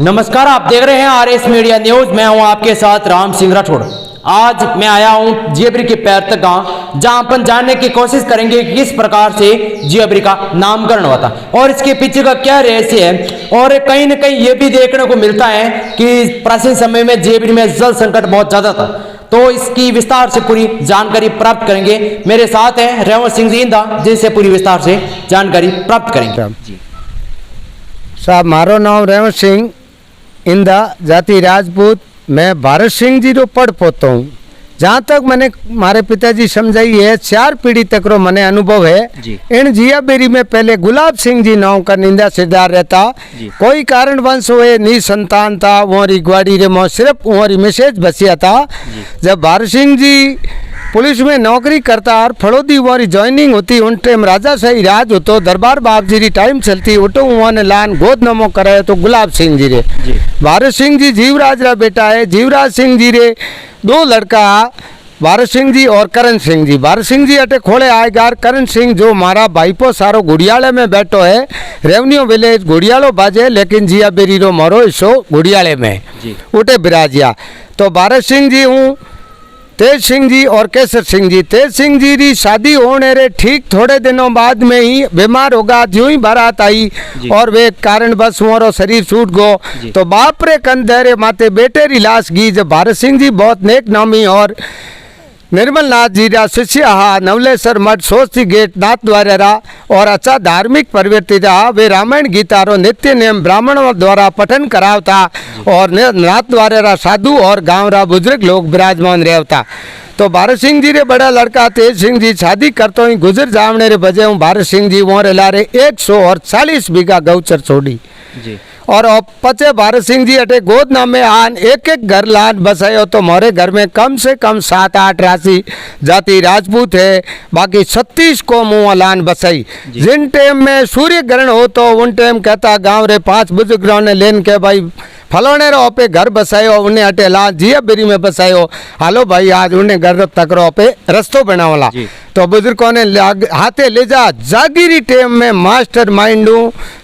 नमस्कार, आप देख रहे हैं आरएस मीडिया न्यूज। मैं हूं आपके साथ राम सिंह राठौड़। आज मैं आया हूं जियबरी के पैरतक गांव, जहां अपन जानने की कोशिश करेंगे कि किस प्रकार से जियबरी का नामकरण हुआ था और इसके पीछे का क्या रहस्य है। और कहीं न कहीं ये भी देखने को मिलता है कि प्राचीन समय में जियबरी में जल संकट बहुत ज्यादा था, तो इसकी विस्तार से पूरी जानकारी प्राप्त करेंगे। मेरे साथ हैं रेवंत सिंह जी इंदा, जिनसे पूरी विस्तार से जानकारी प्राप्त करेंगे। साहब, मारो नाम रेवंत सिंह इंदा, जाति राजपूत। मैं भारत सिंह जी रो पढ़ पोता हूँ। जहाँ तक मैंने मारे पिताजी समझाई है, 4 पीढ़ी तक रो मने अनुभव है। इन जियाबेरी में पहले गुलाब सिंह जी नाम का निंदा सिरदार रहता। कोई कारणवश हुए नी संतान था, वोरी ग्वाड़ी रे मो सिर्फ वोरी मैसेज बसिया था। जब भारत सिंह जी पुलिस में नौकरी करता और फड़ोदी वोरी ज्वाइनिंग होती, उन टाइम राजा सही राज होतो, दरबार बाप जी री टाइम चलती, उठो उन्होंने लान गोद नमो कराए तो गुलाब सिंह जी रे। भारत सिंह जी जीवराज रा बेटा है। जीवराज सिंह जी रे 2 लड़का, भारत सिंह जी और करण सिंह जी। भारत सिंह जी अटे खोले आएगार। करण सिंह जो मारा भाईपो सारो घुड़ियाले में बैठो है। रेवन्यू विलेज घुड़ियालो बाजे, लेकिन जियाबेरी रो मोरो हिस्सो घुड़ियाले में उठे बिराजिया। तो भारत सिंह जी हूँ, तेज सिंह जी और केसर सिंह जी। तेज सिंह जी की शादी होने रे ठीक थोड़े दिनों बाद में ही बीमार होगा। जो ही बारात आई और वे कारणवश मोरो शरीर छूट गो, तो बाप रे कंधेरे माते बेटे री लाश गी। जब भारत सिंह जी बहुत नेक नामी और निर्मल नाथ जी रा शिष्य हा, नवलेश्वर मठ सोस्ती गेट नाथ द्वारा रा और अच्छा धार्मिक प्रवृत्ति रहा। वे रामायण गीता रो नित्य नियम ब्राह्मणों द्वारा पठन करावता और नाथ द्वारा रा साधु और गांव रा बुजुर्ग लोग विराजमान रहता। तो भारत सिंह जी रे बड़ा लड़का तेज सिंह जी शादी करते ही गुजर जावने रे बजे हूँ भारत सिंह जी वोरे लारे 140 बीघा गौचर छोड़ी और पचे भारत सिंह जी अटे गोद नामे आन एक घर लान बसायो। तो मोरे घर में कम से कम 7-8 राशि जाति राजपूत है, बाकी 36 को मुँह लान बसाई। जिन टाइम में सूर्य ग्रहण हो तो उन टाइम कहता गांव रे 5 बुजुर्गों ने लेन के भाई फलोने रो पे घर बसायो, उन्हें अटे ला जियाबेरी में बसायो। हालो भाई आज उन्हें घर तक रो पे रस्तो बनावला। तो बुजुर्गों ने हाथे ले जा जागीरी टेम में मास्टर माइंड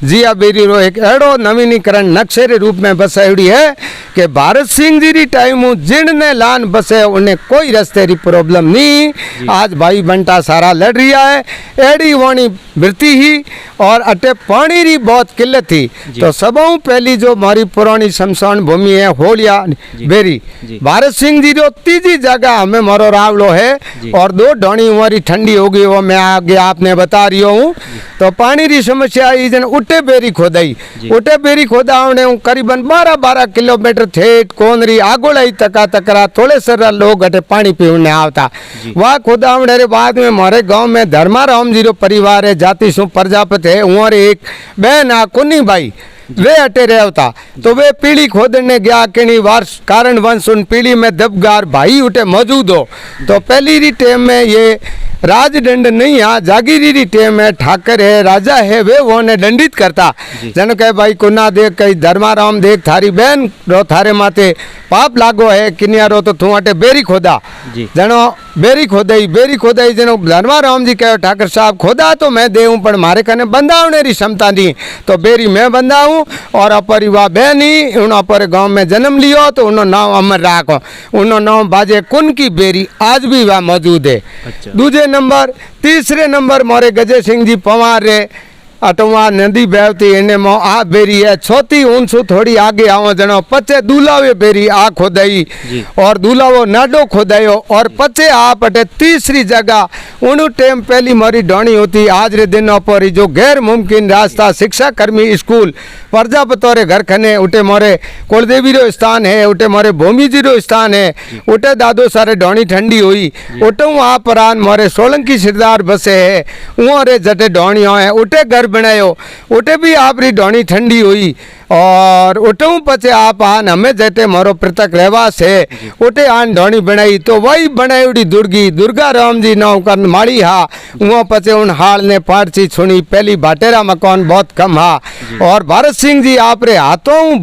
जियाबेरी रो एक एड़ो नवीनीकरण नक्शे रे रूप में बसाई है कि भारत सिंह जी री टाइम जिन ने लान बसे उन्हें कोई रस्ते री प्रॉब्लम नहीं। आज भाई बंटा सारा लड़ रहा है। एड़ी वाणी वृत्ति ही और अटे पानी री बहुत किल्लत थी। तो सबों पहली जो हमारी पुरानी शमशान भूमि है होलिया बेरी, भारत सिंह जी रो तीजी जगह हमें मारो रावलो है और 2 ढोनी हमारी ठंडी हो गई, वो मैं आगे आपने बता रही हूँ। तो पानी री समस्या जन उटे बेरी खोदाई। उटे बेरी खोदा करीबन 12 किलोमीटर ठेठ कोनरी आगोलाई तकरा थोड़े सर लोग अटे पानी पीने आवता। वह खोदावने रे बाद में हमारे गांव में धर्माराम जी रो परिवार है, जाति सु प्रजापति है। उन्होंने एक बहन आ कुन्नी बाई वे अटे रहता। तो वे पीढ़ी खोदने गया कि वार्ष कारण वंश उन पीढ़ी में दबगार भाई उठे मौजूद हो। तो पहली री टेम में ये राजदंड नहीं है, जागीरी री टेम में ठाकर है, राजा है, वे वो ने दंडित करता। जन कहे भाई कुन्ना देख कही धर्माराम देख थारी बहन रो थारे माथे पाप लागो है किनिया रो, तो तू अटे बेरी खोदा। जनो बेरी खोदाई जनो धर्माराम जी कहो ठाकर साहब खोदा तो मैं देऊं पर मारे कने बंधावने री क्षमता नहीं, तो बेरी मैं बंधाऊं और अपरी वाह बहनी उन अपर गांव में जन्म लियो तो उन्होंने नाम अमर राखो। उन्होंने नाम बाजे कुन की बेरी आज भी वह मौजूद है। दूसरे नंबर, तीसरे नंबर मोरे गजे सिंह जी पवार रे अटवा नदी बहती इन्हें मो आ बेरी है। छोती उनसु थोड़ी आगे आओ जनो पचे दूलावे बेरी आ खोदाई और दूलावो नाडो खोदायो और पचे आप अटे तीसरी जगह उन टाइम पहली मोरी डोनी होती। आज रे दिनों पर जो गैर मुमकिन रास्ता शिक्षा कर्मी स्कूल प्रजापतों रे घर खने उठे मोरे कुलदेवी रो स्थान है, उठे मोरे भूमि जी रो स्थान है। उठे दादो सारे डोनी ठंडी हुई उठू आ परान मोरे सोलंकी सिरदार बसे है उहो रे जटे डोनियो है उठे घर बनायो। उठे भी आप री डोनी ठंडी हुई और उठूं पचे आप आन हमें जटे मोरो पृथक रहवास है। उठे आन ढोनी बनाई तो वही बनाई दुर्गा राम जी नाव कर माड़ी हा। वो पचे उन हाल ने पारसी छुनी पहली भाटेरा मकान बहुत कम हा। और भारत सिंह जी आप रे हाथों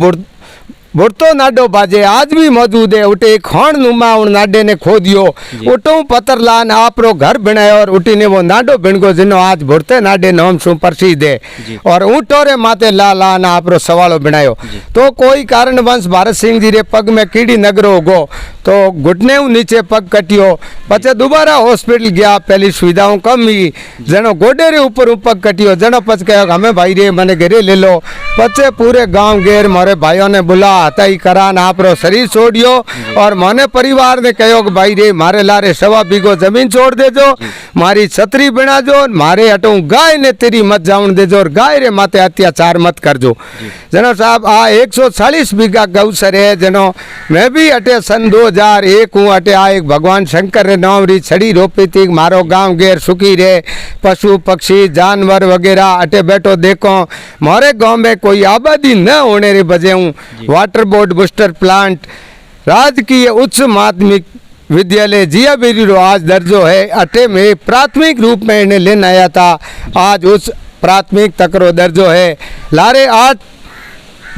बुढ़तो नाडो बाजे आज भी मौजूद है। उठे एक खान नुमा उन नाडे ने खोदियो, उठो पत्थर लान आपरो घर बनायो और उठी ने वो नाडो बिणगो जिनो आज बुढ़ते नाडे नाम सु प्रसिद्ध है। और ऊँटोरे माते ला लान आपरो सवालो बनायो। तो कोई कारणवश भारत सिंह जी रे पग में कीड़ी नगरो गो तो घुटने नीचे पग कटियो, पचे दोबारा हॉस्पिटल गया, पहली सुविधाओं कम हुई, जनो गोडे रे ऊपर पग कटियो, जनो पच कहो हमें भाई रे मने घरे ले लो, पचे पूरे गांव घेर मारे भाइयों ने बुला हताई करान आपरो शरीर छोड़ियो और माने परिवार ने कहो कि भाई रे मारे लारे 1.25 बीघो जमीन छोड़ देजो, मारी छतरी बना जो, मारे हटू गाय ने तेरी मत जावन देजो और गाय रे माते अत्याचार मत करजो। जनो साहब आ 140 बीघा गौसर है, जनो मैं भी अटे सन 2001 हूँ, अटे आ एक भगवान शंकर रे नाम री छड़ी रोपी थी, मारो गांव घेर सुखी रे, पशु पक्षी जानवर वगैरह अटे बैठो देखो, मारे गांव में कोई आबादी न होने रे बजे हूँ। वाटर बोर्ड बूस्टर प्लांट राजकीय उच्च माध्यमिक विद्यालय जिया बेरी रो आज दर्जो है, अटे में प्राथमिक रूप में इन्हें लेने आया था, आज उच्च प्राथमिक तक रो दर्जो है। लारे 8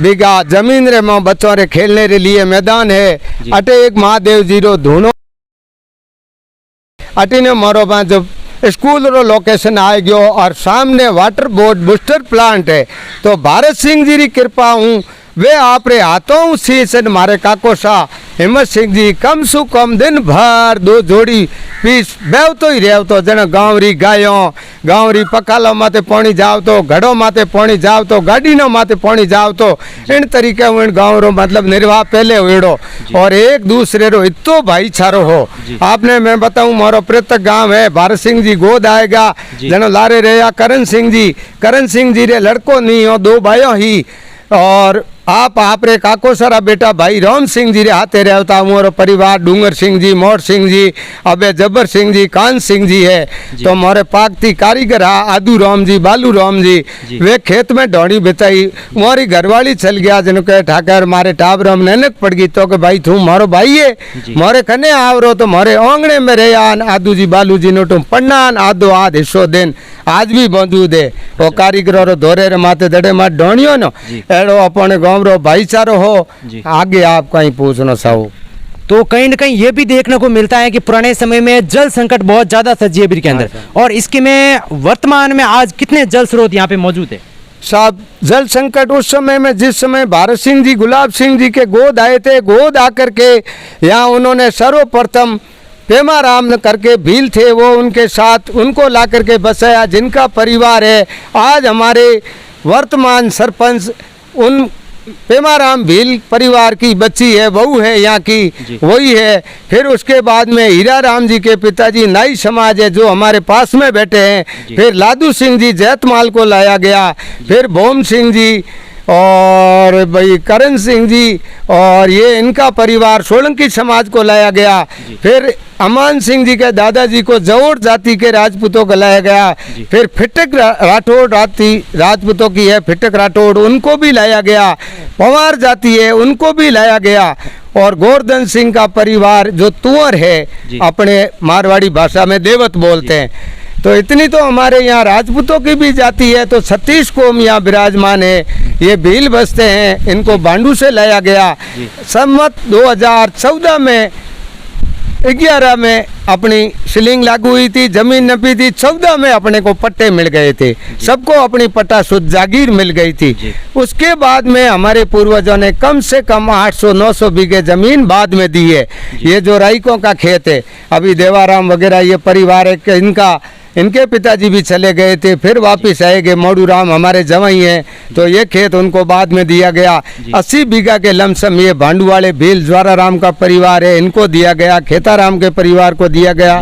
बीघा जमीन रे मां बच्चों रे खेलने रे लिए मैदान है, अटे एक महादेव जी रो धूनो अटी ने मारो बा जो स्कूल रो लोकेशन आ गयो और सामने वाटर बोर्ड बूस्टर प्लांट है। तो भारत सिंह जी री कृपा हूँ वे आपरे हाथों शीशन मारे काको शाह हिम्मत सिंह जी कम सु कम दिन भर 2 जोड़ी पीस बेव तो ही रेव तो जन गाँव री गायों गाँव री पकालो माते पानी जाव तो घड़ो माते पानी जाव तो गाड़ी नो माते पानी जाव तो इन तरीके इन गाँव रो मतलब निर्वाह पहले हुएड़ो और एक दूसरे रो इतो भाईचारो हो। आपने मैं बताऊं मारो प्रत्येक गांव है भारत सिंह जी गोद आएगा, जनो लारे रहा करण सिंह जी रे लड़को नहीं हो, 2 भाइयों ही और आप रे काको सारा बेटा भाई राम सिंह जी रे हाथे रहता मोरो परिवार डूंगर सिंह जी मोर सिंह जी अबे जबर सिंह जी कान सिंह जी है तो मोरे पाकती कारीगर हा आदू राम जी बालू राम जी वे खेत में ढोड़ी बिताई मोरी घरवाली चल गया जिन कहे ठाकर मारे टाबर हम ननक पड़ गई तो के भाई तू मारो भाई है मोरे कने आवरो तो मोरे ओंगणे में रहे आदू जी बालू जी नो तुम पन्नान आदो आध हिस्सो देन आज भी मौजूद है वो कारीगरों रो धोरे रे माथे दड़े मात ढोणियो नो एड़ो अपने गांव रो भाईचारो हो। आगे आप कहीं पूछना चाहो तो कहीं न कहीं ये भी देखने को मिलता है कि पुराने समय में जल संकट बहुत ज्यादा था जियाबिर के अंदर और इसके में वर्तमान में आज कितने जल स्रोत यहाँ पे मौजूद है साहब। जल संकट उस समय में जिस समय भारत सिंह जी गुलाब सिंह जी के गोद आए थे, गोद आकर के यहाँ उन्होंने सर्वप्रथम पेमा राम करके भील थे वो उनके साथ उनको ला करके बसाया जिनका परिवार है आज हमारे वर्तमान सरपंच उन पेमाराम भील परिवार की बच्ची है बहू है यहाँ की वही है। फिर उसके बाद में हीरा राम जी के पिताजी नाई समाज है जो हमारे पास में बैठे हैं। फिर लादू सिंह जी जैतमाल को लाया गया, फिर भोम सिंह जी और भाई करण सिंह जी और ये इनका परिवार सोलंकी समाज को लाया गया। फिर अमान सिंह जी के दादाजी को जवोट जाति के राजपूतों को लाया गया। फिर फिटक राठौड़ राजपूतों की है फिटक राठौड़ उनको भी लाया गया। पवार जाति है उनको भी लाया गया और गोवर्धन सिंह का परिवार जो तुअर है अपने मारवाड़ी भाषा में देवत बोलते हैं। तो इतनी तो हमारे यहाँ राजपूतों की भी जाति है तो 36 कौम यहाँ विराजमान है। ये भील बसते हैं, इनको बांडू से लाया गया। संवत 2014 में 11 में अपनी सीलिंग लागू हुई थी, जमीन नपी थी। 14 में अपने को पट्टे मिल गए थे, सबको अपनी पट्टा शुद्ध जागीर मिल गई थी। उसके बाद में हमारे पूर्वजों ने कम से कम 800-900 बीघे जमीन बाद में दी है। ये जो राइकों का खेत है अभी देवाराम वगैरह ये परिवार है इनके पिताजी भी चले गए थे फिर वापस आएंगे। मोड़ू राम हमारे जवाई हैं तो ये खेत उनको बाद में दिया गया। 80 बीघा के लमसम ये भांडू वाले भील ज्वारा राम का परिवार है इनको दिया गया। खेताराम के परिवार को दिया गया।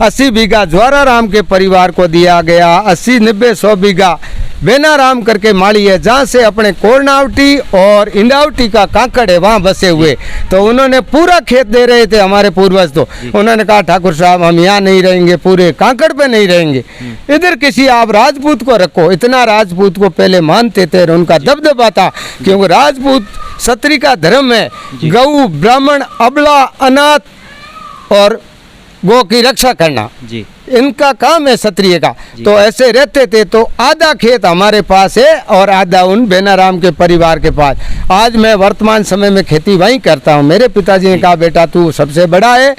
80 बीघा ज्वारा राम के परिवार को दिया गया। 80-90-100 बीघा बेनाराम करके माड़ी है जहाँ से अपने कोरनावटी और इंडावटी का कांकड़ है वहाँ बसे हुए। तो उन्होंने पूरा खेत दे रहे थे हमारे पूर्वज। तो उन्होंने कहा ठाकुर साहब हम यहाँ नहीं रहेंगे, पूरे कांकड़ पे नहीं रहेंगे, इधर किसी आप राजपूत को रखो। इतना राजपूत को पहले मानते थे, उनका दबदबा था क्योंकि राजपूत क्षत्रिय का धर्म है। गऊ ब्राह्मण अबला अनाथ और गो की रक्षा करना। इनका काम है क्षत्रिय का। तो ऐसे रहते थे। तो आधा खेत हमारे पास है और आधा उन बेनाराम के परिवार के पास। आज मैं वर्तमान समय में खेती वहीं करता हूँ। मेरे पिताजी ने कहा बेटा तू सबसे बड़ा है,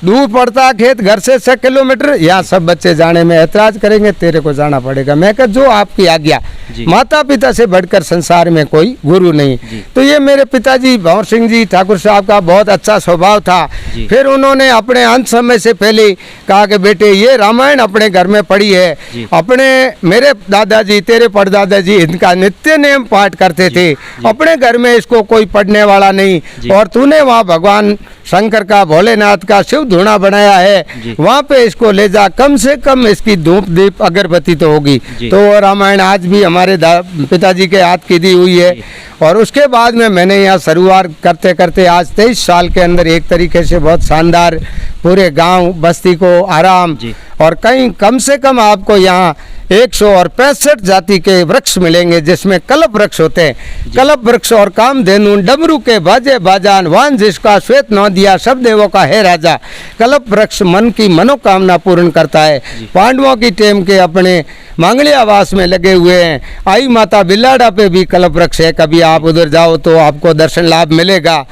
दूर पड़ता है खेत घर से 6 किलोमीटर, यहाँ सब बच्चे जाने में ऐतराज करेंगे, तेरे को जाना पड़ेगा। मैं कहा जो आपकी आज्ञा, माता पिता से बढ़कर संसार में कोई गुरु नहीं। तो ये मेरे पिताजी भंवर सिंह जी ठाकुर साहब का बहुत अच्छा स्वभाव था। फिर उन्होंने अपने अंत समय से पहले कहा कि बेटे ये रामायण अपने घर में पढ़ी है। अपने मेरे दादाजी तेरे परदादाजी इनका नित्य नेम पाठ करते थे, अपने घर में इसको कोई पढ़ने वाला नहीं। और तूने वहाँ भगवान शंकर का भोलेनाथ का शिव धुना बनाया है, वहाँ पे इसको ले जा, कम से कम इसकी धूप दीप अगरबत्ती तो होगी। तो रामायण आज भी हमारे पिताजी के हाथ की दी हुई है। और उसके बाद में मैंने यहाँ शुरुआत करते करते आज 23 साल के अंदर एक तरीके से बहुत शानदार पूरे गांव बस्ती को आराम। और कहीं कम से कम आपको यहाँ 165 जाति के वृक्ष मिलेंगे जिसमें कल्प वृक्ष होते हैं। कल्प वृक्ष और कामधेनु डमरू के बाजे बाजान वान जिसका श्वेत नौ दिया सब देवों का है राजा। कल्प वृक्ष मन की मनोकामना पूर्ण करता है। पांडवों की टेम के अपने मांगली आवास में लगे हुए हैं। आई माता बिलाड़ा पे भी कल्प वृक्ष है, कभी आप उधर जाओ तो आपको दर्शन लाभ मिलेगा।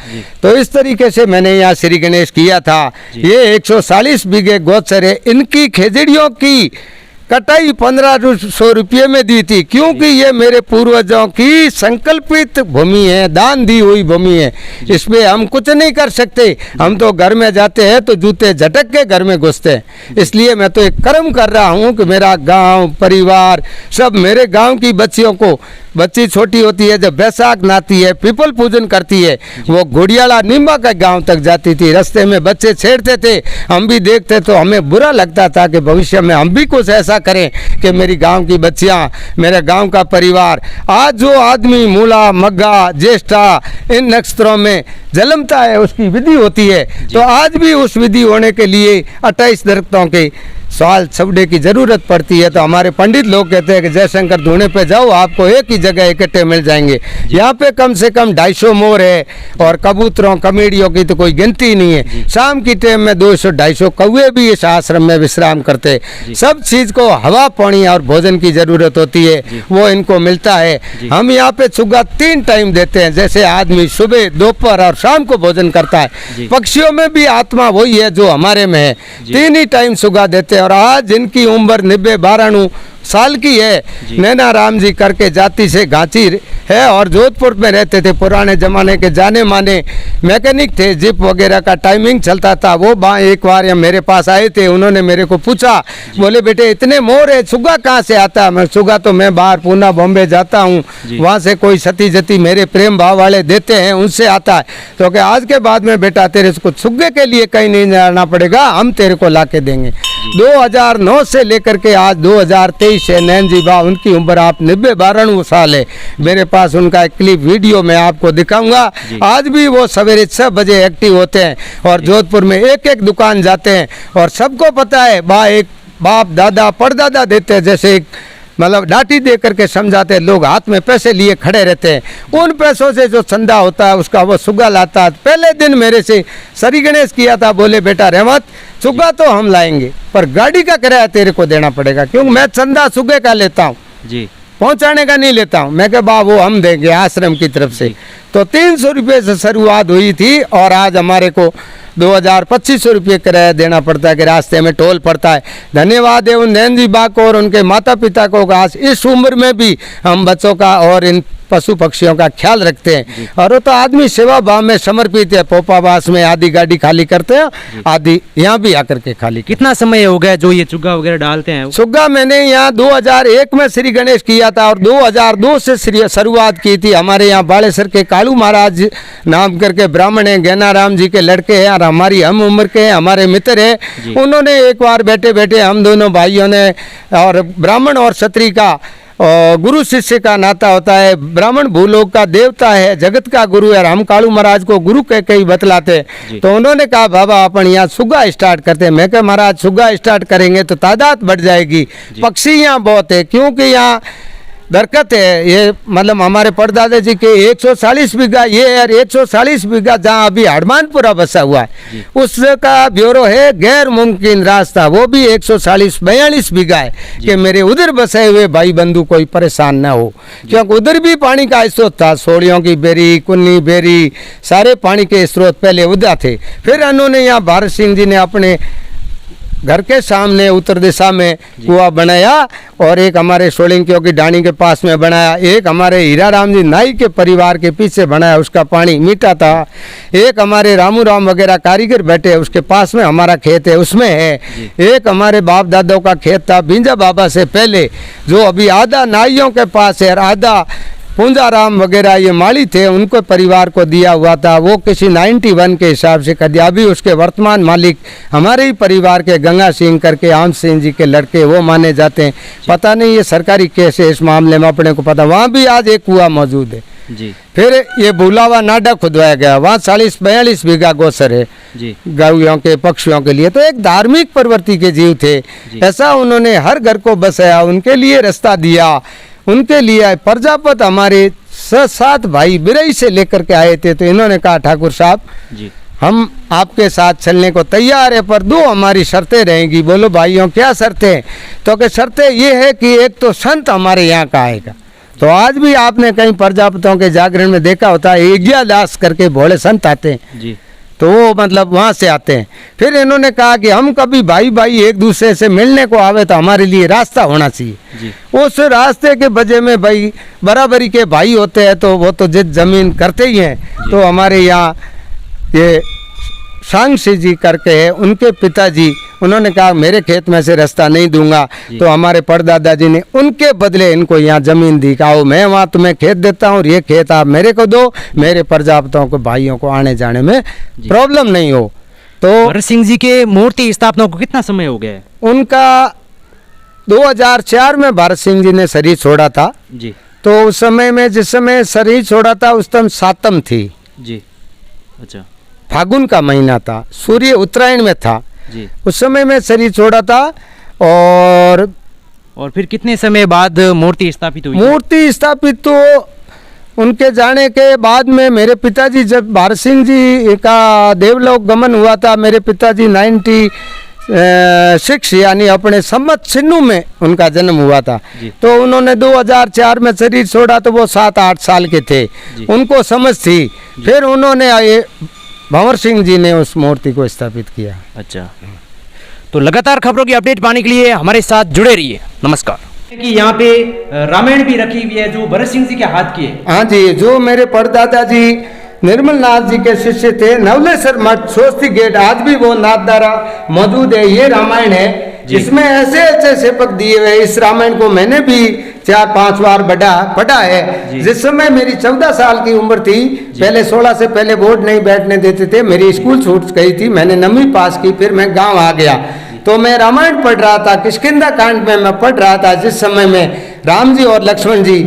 तो इस तरीके से मैंने यहाँ श्री गणेश किया था। ये 140 बीघे गोचर है। इनकी खेजड़ियों की कटाई 1500 रुपये में दी थी, क्योंकि ये मेरे पूर्वजों की संकल्पित भूमि है, दान दी हुई भूमि है। इसमें हम कुछ नहीं कर सकते। हम तो घर में जाते हैं तो जूते झटक के घर में घुसते हैं। इसलिए मैं तो एक कर्म कर रहा हूँ कि मेरा गांव परिवार सब, मेरे गांव की बच्चियों को, बच्ची छोटी होती है जब बैसाख नहाती है, पीपल पूजन करती है, वो घोड़ियाला नींबा का गांव तक जाती थी। रास्ते में बच्चे छेड़ते थे, हम भी देखते तो हमें बुरा लगता था कि भविष्य में हम भी कुछ ऐसा करें कि मेरी गांव की बच्चियां, मेरे गांव का परिवार। आज जो आदमी मूला मग्गा ज्येष्ठा इन नक्षत्रों में जन्मता है उसकी विधि होती है। तो आज भी उस विधि होने के लिए 28 दरख्तों के साल छबड़े की जरूरत पड़ती है। तो हमारे पंडित लोग कहते हैं कि जयशंकर धूने पे जाओ, आपको एक ही जगह इकट्ठे मिल जाएंगे। यहाँ पे कम से कम 250 मोर है और कबूतरों कमेडियों की तो कोई गिनती नहीं है। शाम की टाइम में 200-250 कौवे भी इस आश्रम में विश्राम करते। सब चीज को हवा पानी और भोजन की जरूरत होती है, वो इनको मिलता है। हम यहाँ पे सुबह 3 टाइम देते हैं, जैसे आदमी सुबह दोपहर और शाम को भोजन करता है। पक्षियों में भी आत्मा वही है जो हमारे में है, 3 ही टाइम सुबह देते हैं। और आज जिनकी उम्र 90-92 साल की है, नैना राम जी करके जाति से घांची है और जोधपुर में रहते थे। पुराने जमाने के जाने माने मैकेनिक थे, जिप वगैरह का टाइमिंग चलता था। वो एक बार यहाँ मेरे पास आए थे, उन्होंने मेरे को पूछा, बोले बेटे इतने मोर है, सुगा कहाँ से आता है? मैं सुगा तो मैं बाहर पूना बॉम्बे जाता हूँ, वहाँ से कोई सती जती मेरे प्रेम भाव वाले देते हैं, उनसे आता है। तो क्या आज के बाद में बेटा तेरे को सुगे के लिए कहीं नहीं जाना पड़ेगा, हम तेरे को ला के देंगे। 2009 से लेकर के आज 2023 है। नैन जी बा उनकी उम्र आप 90-92 साल है। मेरे पास उनका एक क्लिप वीडियो मैं आपको दिखाऊंगा। आज भी वो सवेरे 6 बजे एक्टिव होते हैं और जोधपुर में एक एक दुकान जाते हैं। और सबको पता है बा एक बाप दादा परदादा देते हैं, जैसे एक मतलब डांटी दे करके समझाते हैं। लोग हाथ में पैसे लिए खड़े रहते हैं, उन पैसों से जो चंदा होता है उसका वो सुगा लाता है। पहले दिन मेरे से श्री गणेश किया था, बोले बेटा रहमत सुगा तो हम लाएंगे पर गाड़ी का किराया तेरे को देना पड़ेगा, क्योंकि मैं चंदा सुगे का लेता हूँ जी, पहुँचाने का नहीं लेता हूँ। मैं कहा बा वो हम देंगे आश्रम की तरफ से। तो 300 रुपये से शुरुआत हुई थी और आज हमारे को 2000-2500 रुपये किराया देना पड़ता है कि रास्ते में टोल पड़ता है। धन्यवाद है उन नैन जी बा को और उनके माता पिता को, आज इस उम्र में भी हम बच्चों का और इन पशु पक्षियों का ख्याल रखते हैं। और वो तो आदमी सेवा भाव में समर्पित है। पोपावास में आधी गाड़ी खाली करते हैं, आधी यहाँ भी आकर के खाली। कितना समय हो गया जो ये चुग्गा वगैरह डालते हैं? चुग्गा मैंने यहाँ 2001 में श्री गणेश किया था और 2002 से शुरुआत की थी। हमारे यहाँ बालेसर के कालू महाराज नाम करके ब्राह्मण है, गैना राम जी के लड़के हैं और हमारी हम उम्र के हैं, हमारे मित्र हैं। उन्होंने एक बार बैठे बैठे हम दोनों भाइयों ने, और ब्राह्मण और क्षत्रिय का गुरु शिष्य का नाता होता है। ब्राह्मण भूलोक का देवता है, जगत का गुरु है और हम कालू महाराज को गुरु कह के ही बतलाते। तो उन्होंने कहा बाबा अपन यहाँ सुग्गा स्टार्ट करते हैं। मैं कहा महाराज सुग्गा स्टार्ट करेंगे तो तादाद बढ़ जाएगी, पक्षी यहाँ बहुत है, क्योंकि यहाँ दरकत है, ये मतलब हमारे परदादा जी के 140 बीघा ये और 140 बीघा जहाँ अभी हनुमानपुरा बसा हुआ है उसका ब्योरो है गैर मुमकिन रास्ता, वो भी 140-42 बीघा है कि मेरे उधर बसे हुए भाई बंधु कोई परेशान ना हो, क्योंकि उधर भी पानी का स्रोत था, सोड़ियों की बेरी, कुन्नी बेरी, सारे पानी के स्रोत पहले उधर थे। फिर उन्होंने यहाँ भारत सिंह जी ने अपने घर के सामने उत्तर दिशा में कुआं बनाया और एक हमारे सोलंकियों की डाणी के पास में बनाया, एक हमारे हीरा राम जी नाई के परिवार के पीछे बनाया, उसका पानी मीठा था। एक हमारे रामू राम वगैरह कारीगर बैठे हैं उसके पास में हमारा खेत है उसमें है। एक हमारे बाप दादों का खेत था बिंजा बाबा से पहले, जो अभी आधा नाइयों के पास है और आधा पूंजाराम वगैरह ये माली थे उनको परिवार को दिया हुआ था, वो किसी 91 के हिसाब से कर दिया। अभी उसके वर्तमान मालिक हमारे ही परिवार के गंगा सिंह करके आम सिंह जी के लड़के वो माने जाते हैं। पता नहीं ये सरकारी केस है इस मामले में, अपने को पता। वहाँ भी आज एक कुआं मौजूद है जी। फिर ये भूलावा नाडा खुदवाया गया, वहाँ 40-42 बीघा गोसर है जी गौयों के पक्षियों के लिए। तो एक धार्मिक प्रवृत्ति के जीव थे, ऐसा उन्होंने हर घर को बसाया, उनके लिए रास्ता दिया, उनके लिए प्रजापत हमारे 7 भाई बिरई से लेकर के आए थे। तो इन्होंने कहा ठाकुर साहब जी हम आपके साथ चलने को तैयार है पर 2 हमारी शर्तें रहेंगी। बोलो भाइयों क्या शर्तें? तो कि शर्तें ये है कि एक तो संत हमारे यहाँ का आएगा। तो आज भी आपने कहीं प्रजापतों के जागरण में देखा होता है यज्ञा दास करके भोले संत आते हैं जी, तो वो मतलब वहाँ से आते हैं। फिर इन्होंने कहा कि हम कभी भाई भाई एक दूसरे से मिलने को आवे तो हमारे लिए रास्ता होना चाहिए जी। उस रास्ते के वजह में भाई बराबरी के भाई होते हैं तो वो तो जिद जमीन करते ही हैं। तो हमारे यहाँ ये सांगसी जी करके है, उनके पिताजी उन्होंने कहा मेरे खेत में से रास्ता नहीं दूंगा। तो हमारे परदादा जी ने उनके बदले इनको यहाँ जमीन दी, कहा मैं वहाँ तुम्हें खेत देता हूँ और ये खेत आप मेरे को दो, मेरे प्रजापतों को भाइयों को आने जाने में प्रॉब्लम नहीं हो। तो भरत सिंह जी के मूर्ति स्थापना को कितना समय हो गया है? उनका 2004 में भारत सिंह जी ने शरीर छोड़ा था जी तो उस समय में जिस समय शरीर छोड़ा था उस टाइम सातम थी जी। अच्छा फागुन का महीना था, सूर्य उत्तरायण में था जी। उस समय में शरीर छोड़ा था। और फिर कितने समय बाद मूर्ति स्थापित हुई? मूर्ति स्थापित तो उनके जाने के बाद में मेरे पिताजी जब भारत सिंह जी का देवलोक गमन हुआ था, मेरे पिताजी 96 यानी अपने सम्मत सिन्नू में उनका जन्म हुआ था। तो उन्होंने 2004 में शरीर छोड़ा तो वो 7-8 साल के थे, उनको समझ थी। फिर उन्होंने आए भंवर सिंह जी ने उस मूर्ति को स्थापित किया। अच्छा, तो लगातार खबरों की अपडेट पाने के लिए हमारे साथ जुड़े रहिए। नमस्कार। कि यहाँ पे रामायण भी रखी हुई है जो भरत सिंह जी के हाथ की है। हाँ जी, जो मेरे परदादा जी निर्मल नाथ जी के शिष्य थे, नवलेश्वर मठ सोस्ती गेट आज भी वो नाथद्वारा मौजूद है। ये रामायण है, इसमें ऐसे ऐसे सेपक दिए हुए। इस रामायण को मैंने भी 4-5 बार पढ़ा है। जिस समय मेरी 14 साल की उम्र थी, पहले 16 से पहले बोर्ड नहीं बैठने देते थे, मेरी स्कूल छूट गई थी, मैंने 9वीं पास की, फिर मैं गांव आ गया तो मैं रामायण पढ़ रहा था। किष्किंधा कांड में मैं पढ़ रहा था जिस समय में राम जी और लक्ष्मण जी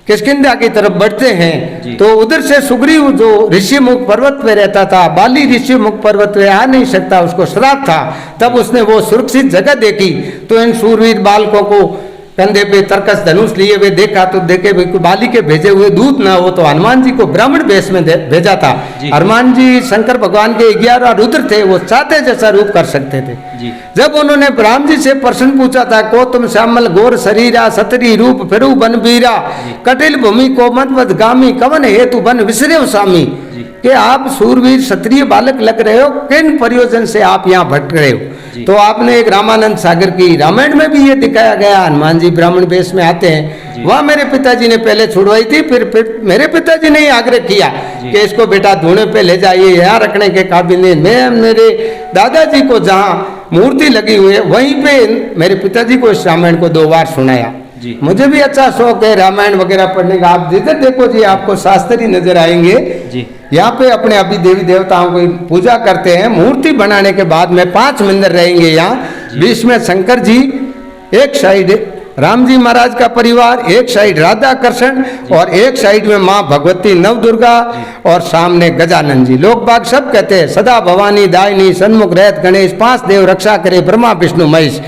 किष्किंधा की तरफ बढ़ते हैं तो उधर से सुग्रीव जो ऋषिमुख पर्वत पे रहता था, बाली ऋषिमुख पर्वत पे आ नहीं सकता, उसको श्राप था। तब उसने वो सुरक्षित जगह देखी तो इन शूरवीर बालकों को कंधे पे तरकस धनुष लिए हुए देखा तो देखे बाली के भेजे हुए दूत ना हो तो हनुमान जी को ब्राह्मण वेश में भेजा था। हनुमान जी शंकर भगवान के 11 रुद्र थे, वो चाहते जैसा रूप कर सकते थे। जब उन्होंने राम जी से प्रश्न पूछा था को तुम श्यामल गौर शरीरा सतरी रूप फिरू बन बीरा कटिल भूमि को मत गामी कवन हेतु बन विसरे स्वामी, कि आप सूरवीर क्षत्रिय बालक लग रहे हो, किन प्रयोजन से आप यहाँ भटक रहे हो। तो आपने एक रामानंद सागर की रामायण में भी ये दिखाया गया, हनुमान जी ब्राह्मण वेश में आते हैं। वहाँ मेरे पिताजी ने पहले छुड़वाई थी, फिर मेरे पिताजी ने आग्रह किया कि इसको बेटा धोने पे ले जाइए, यहाँ रखने के काबिल नहीं। मैं मेरे दादाजी को जहाँ मूर्ति लगी हुई है वहीं पे मेरे पिताजी को इस रामायण को 2 बार सुनाया। मुझे भी अच्छा शौक है रामायण वगैरह पढ़ने का। आप जिधर देखो जी आपको शास्त्री नजर आएंगे। यहाँ पे अपने अभी देवी देवताओं की पूजा करते हैं। मूर्ति बनाने के बाद में 5 मंदिर रहेंगे यहाँ। बीच में शंकर जी, एक साइड राम जी महाराज का परिवार, एक साइड राधा कृष्ण और एक साइड में माँ भगवती नवदुर्गा और सामने गजानन जी। लोग बाग सब कहते हैं सदा भवानी दायनी सन्मुख रहत गणेश 5 देव रक्षा करे ब्रह्मा विष्णु महेश।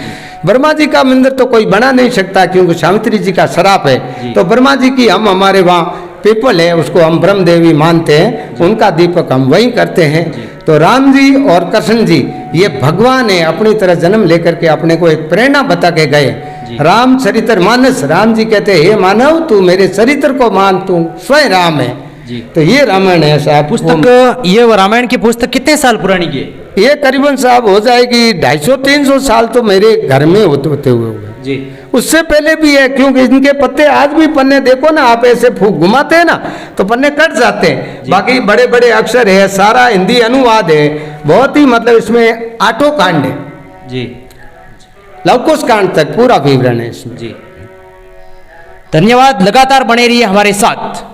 ब्रह्मा जी का मंदिर तो कोई बना नहीं सकता क्योंकि सावित्री जी का श्राप है। तो ब्रह्मा जी की हम हमारे वहाँ पीपल है उसको हम ब्रह्म देवी मानते हैं, उनका दीपक हम वहीं करते हैं। तो राम जी और कृष्ण जी ये भगवान है, अपनी तरह जन्म लेकर के अपने को एक प्रेरणा बता के गए। राम चरित्र मानस, राम जी कहते हैं हे मानव तू मेरे चरित्र को मान, तू स्वयं राम है। तो ये रामायण है साहब। पुस्तक, ये रामायण की पुस्तक कितने साल पुरानी की है? ये करीबन साहब हो जाएगी 250-300 साल तो मेरे घर में होते हुए जी। उससे पहले भी है, क्योंकि इनके पत्ते आज भी पन्ने देखो ना आप ऐसे फूक घुमाते हैं ना तो पन्ने कट जाते हैं। बाकी बड़े बड़े अक्षर है, सारा हिंदी अनुवाद है, बहुत ही मतलब इसमें 8 कांड है जी, लवकुश कांड तक पूरा विवरण है इसमें जी। धन्यवाद, लगातार बने रहिए हमारे साथ।